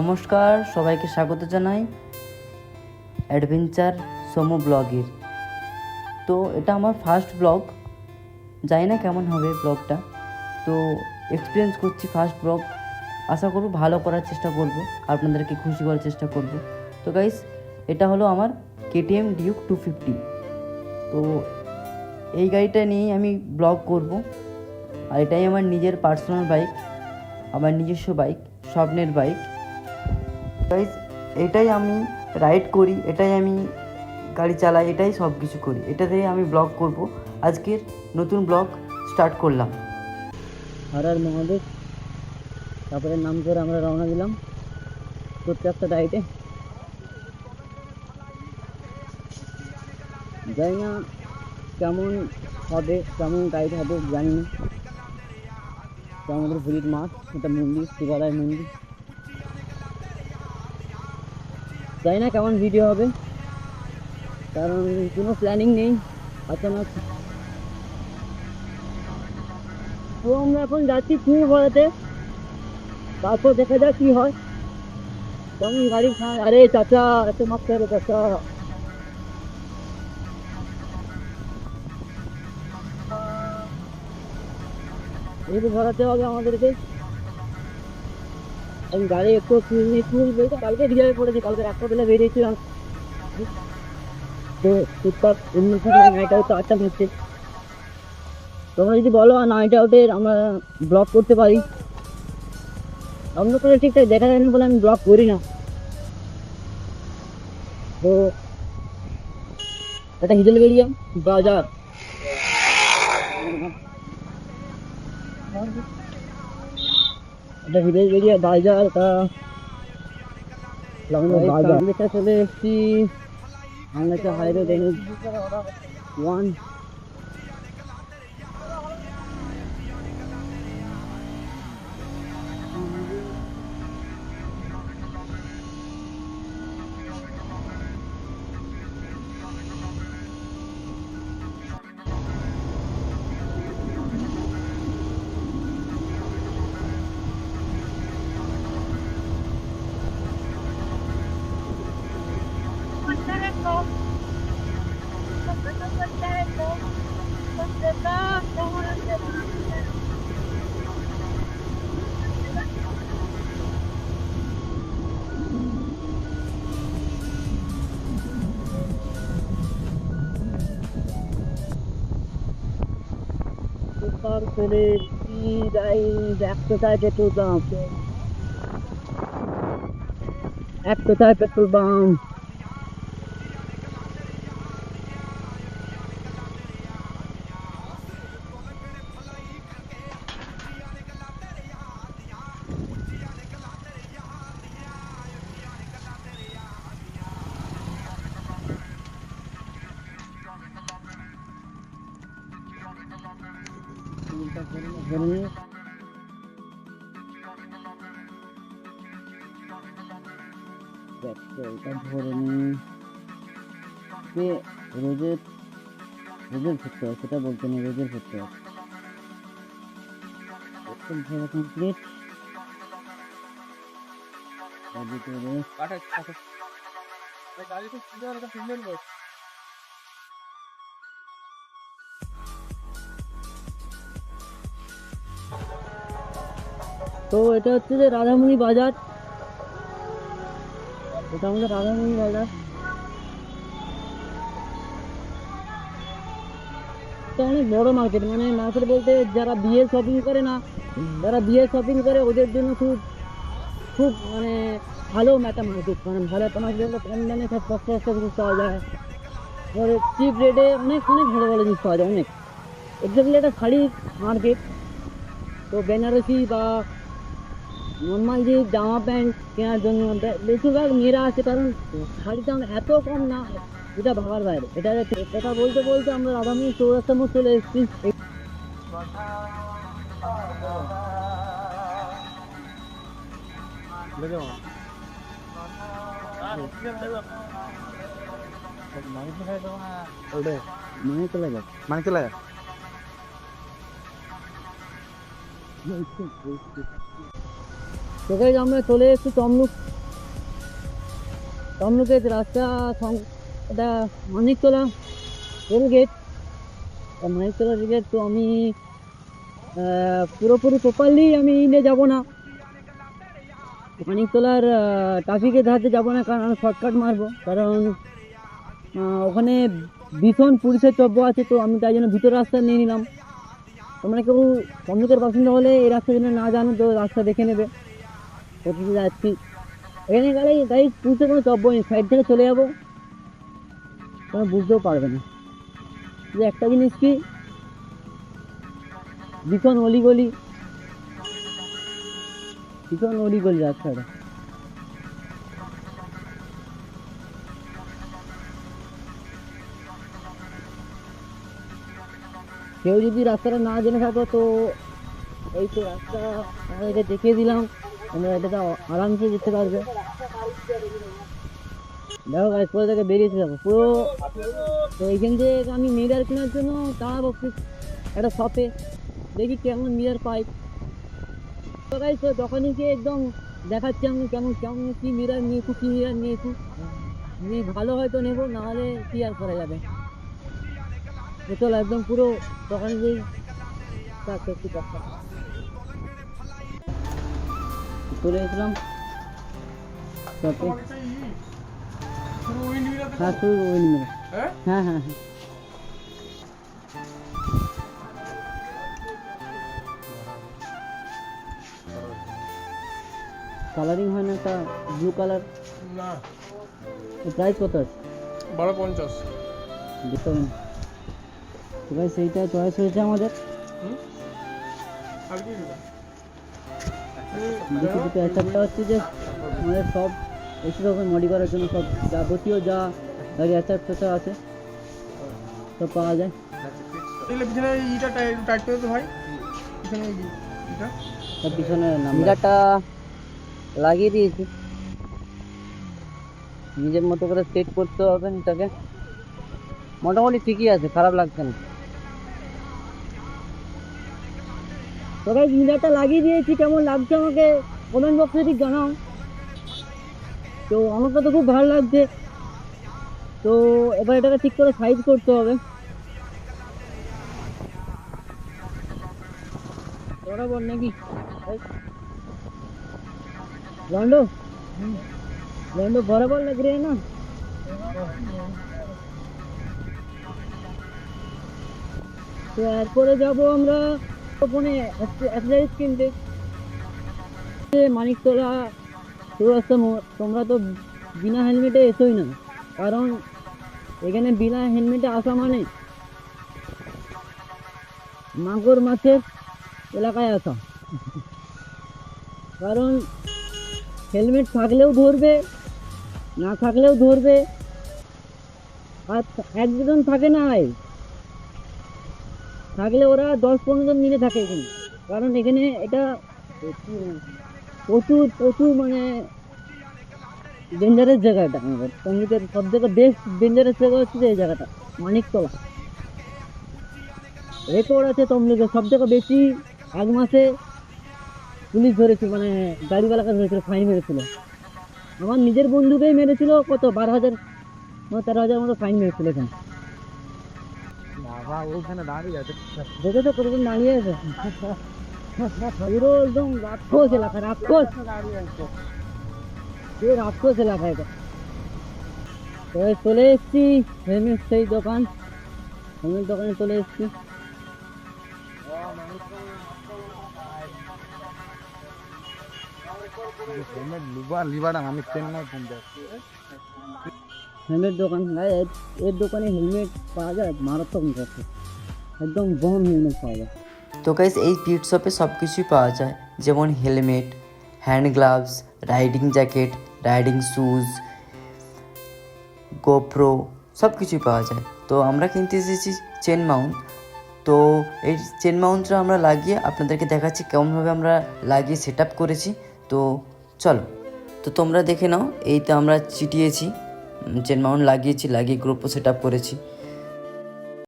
নমস্কার, সবাইকে স্বাগত জানাই অ্যাডভেঞ্চার সমু ব্লগের। তো এটা আমার ফার্স্ট ব্লগ, জানি না কেমন হবে ব্লগটা। তো এক্সপিরিয়েন্স করছি ফার্স্ট ব্লগ, আশা করব ভালো করার চেষ্টা করব, আপনাদেরকে খুশি করার চেষ্টা করব। তো গাইস, এটা হলো আমার KTM ডিউক 250। তো এই গাড়িটা নিয়েই আমি ব্লগ করব, আর এটাই আমার নিজের পার্সোনাল বাইক, আমার নিজস্ব বাইক, স্বপ্নের বাইক। গাইস, এটাই আমি রাইড করি, এটাই আমি গাড়ি চালাই, এটাই সব কিছু করি, এটা দিয়ে আমি ব্লগ করব। আজকের নতুন ব্লগ স্টার্ট করলাম। হর হর মহাদেব, তারপরে নাম করে আমরা রওনা দিলাম প্রত্যেকটা রাইডে। জানি না কেমন হবে, কেমন গাইড হবে জানি না। তো আমাদের ভুলির মাঠ, এটা মন্দির, শিবালয় মন্দির। জানি না কেমন ভিডিও হবে, কারণ কোনো প্ল্যানিং নেই অচানক। তো আমরা এখন যাচ্ছি ট্যুর ভরাতে, তারপর দেখা যাক কি হয়। কেমন গাড়ি আরে চাচা, এত মাফ করে চাচা। এই তো ভরাতে হবে আমাদেরকে। আমি গাড়ি একটু ফুল বলতে কালকে রিজার্ভ করেছি, কালকে একটা বেলা বেরিয়েছিলাম। তো টুকটাক এমনি নাইট আউট তো 8টা হচ্ছে। তোমরা যদি বলো আর নাইট আউটের আমরা ব্লগ করতে পারি, অন্য করে ঠিকঠাক দেখা যায় না বলে আমি ব্লগ করি না। তো এটা হিজলবেড়িয়া বাজার, এটা হিজলবেড়িয়া বাজার। তা বাজার চলে এসছি আমরা হাইরোড NH1। চলে একশোটায় পেট্রোল পাম্প, একশোটায় পেট্রোল পাম্প। রোজের ফুটতে হয়, সেটা বলতে নেই, রোজের ফুটতে হয়। কমপ্লিট। তো এটা হচ্ছে যে রাধামণি বাজার, এটা আমাদের রাধামণি বাজার। এটা অনেক বড় মার্কেট, মানে মার্কেট বলতে যারা বিয়ে শপিং করে না, যারা বিয়ে শপিং করে ওদের জন্য খুব খুব মানে ভালো একটা মার্কেট। মানে ভালো একটা মার্কেট, কম দামে সব সস্তা সস্তা জিনিস পাওয়া যায়, ধরো চিপ রেটে অনেক অনেক ভালো ভালো জিনিস পাওয়া যায় অনেক। এক্স্যাক্টলি একটা শাড়ির মার্কেট। তো বেনারসি বা নর্মাল যে জামা প্যান্ট কেনার জন্য বেশিরভাগ মেয়েরা আছে, কারণ শাড়ির দাম এত কম না, এটা ভাবার বাইরে। এটা কথা বলতে বলতে আমরা রাধামণি চৌরাস্তার মোড় চলে এসেছি। মানিকতলা তো গাইস আমরা চলে এসেছি তমলুকের রাস্তা এটা Maniktala rail gate. Maniktala rail gate. তো আমি পুরোপুরি প্রপারলি আমি যাব না, মানিকতলার ট্রাফিকের ধারতে যাবো না, কারণ আমি শর্টকাট মারবো, কারণ ওখানে ভীষণ পুলিশের চব্য আছে। তো আমি তাই জন্য ভিতর রাস্তা নিয়ে নিলাম। তোমরা কেউ তমলুকের বাসিন্দা হলে এই রাস্তা জন্য না জানো তো রাস্তা দেখে নেবে, কোথায় যাচ্ছি। এখানে গেলেই গাড়ি পুলিশের কোনো চব্য নেই, সাইড থেকে চলে যাবো, তোমরা বুঝতেও পারবে না। যে একটা জিনিস কি, ভীষণ অলিগলি রাস্তাটা। কেউ যদি রাস্তাটা না জেনে থাকো তো এই তো রাস্তা আমাদেরকে দেখিয়ে দিলাম, আমরা এটা আরামসে যেতে পারবে। দেখো গাইস পুরো থেকে বেরিয়েছে, দেখো পুরো। তো এইখান থেকে আমি মিরার কেনার জন্য দাঁড়াবো একটা শপে, দেখি কেমন মিরার পাই। তো গাইস তো দোকানে গিয়ে একদম দেখাচ্ছি আমি কেমন কি মিরার নিয়েছি। যদি ভালো হয়তো নেবো, নাহলে কি আর করা যাবে। তো চলো একদম পুরো দোকানে গিয়ে চলে এসলাম শপে। হ্যাঁ শুরু উইন্ড মিরার, হ্যাঁ। কালারিং হয় না, একটা ব্লু কালার না, প্রাইস কত আছে? 12.50। দেখতে হবে না। তো ভাই সেইটা চয়েস হয়েছে আমাদের। আর কি দিবা? দুটো অ্যাচারটা হচ্ছে যে আমাদের সব এসি রকম মডি করার জন্য সব যাবতীয় যা গাড়ি অ্যাচার ফ্যাচার আছে সব পাওয়া যায়। এগুলো পিছনে ইটা টাইট করে তো ভাই, পিছনে ইটা সব পিছনে মিরারটা লাগিয়ে দিয়েছি, নিজের মতো করে সেট করতে হবে এটাকে। মোটামুটি ঠিকই আছে, খারাপ লাগছে না। তো ভাই মিরারটা লাগিয়ে দিয়েছি, কেমন লাগছে আমাকে কমেন্ট বক্সে ঠিক জানাও। তো আমাকে তো খুব ভালো লাগছে। তো এবার এটাকে ঠিক করে সাইজ করতে হবে। বরাবর নাকি लॉन्डो बराबर लग रहे हैं ना। তো এরপরে যাবো আমরা ওখানে অ্যাক্সেসরিজ কিনতে মানিকতলা চৌরাস্তা মোড়। তোমরা তো বিনা হেলমেটে এসোই না, কারণ এখানে বিনা হেলমেটে আসা মানে মাগুর মাছের এলাকায় আসা। কারণ হেলমেট থাকলেও ধরবে, না থাকলেও ধরবে, আর একজন থাকে না, থাকলে ওরা 10-15 জন মিলে থাকে এখানে। কারণ এখানে এটা প্রচুর মানে ডেঞ্জারাস জায়গা। এটা আমাদের তমলুকের সব থেকে বেস্ট ডেঞ্জারাস জায়গা হচ্ছে এই জায়গাটা, মানিকতলা। রেকর্ড আছে তমলুকের সব থেকে বেশি। এক মাসে পুলিশ ধরেছে, মানে গাড়িওয়ালাকে ধরেছিল, ফাইন মেরেছিল। আমার নিজের বন্ধুকেই মেরেছিল, কত 12,000 13,000 মতো ফাইন মেরেছিল এখানে। ওখানে দাঁড়িয়ে আছে, দেখেছো কতদিন দাঁড়িয়ে আছে, পুরো একদম রাক্ষস এলাকা, রাক্ষস এলাকা এটা। তো চলে এসছি হেলমেট সেই হেলমেট দোকানে চলে এসছি। হেলমেট দোকান, এর দোকানে হেলমেট পাওয়া যায় মারাত্মক মতো, একদম বম হেলমেট পাওয়া যায়। তো গাইস এই পিট শপে সব কিছুই পাওয়া যায়, যেমন helmet, hand gloves, riding jacket, riding shoes, GoPro সব কিছুই পাওয়া যায়। তো আমরা কিনতে এসেছি চেন মাউন্ট। তো এই চেন মাউন্টটা আমরা লাগিয়ে আপনাদেরকে দেখাচ্ছি কেমনভাবে আমরা লাগিয়ে সেট আপ করেছি। তো চলো, তো তোমরা দেখে নাও। এই তো আমরা চিটিয়েছি, চেন মাউন্ট লাগিয়েছি, লাগিয়ে গ্রুপও সেট আপ করেছি।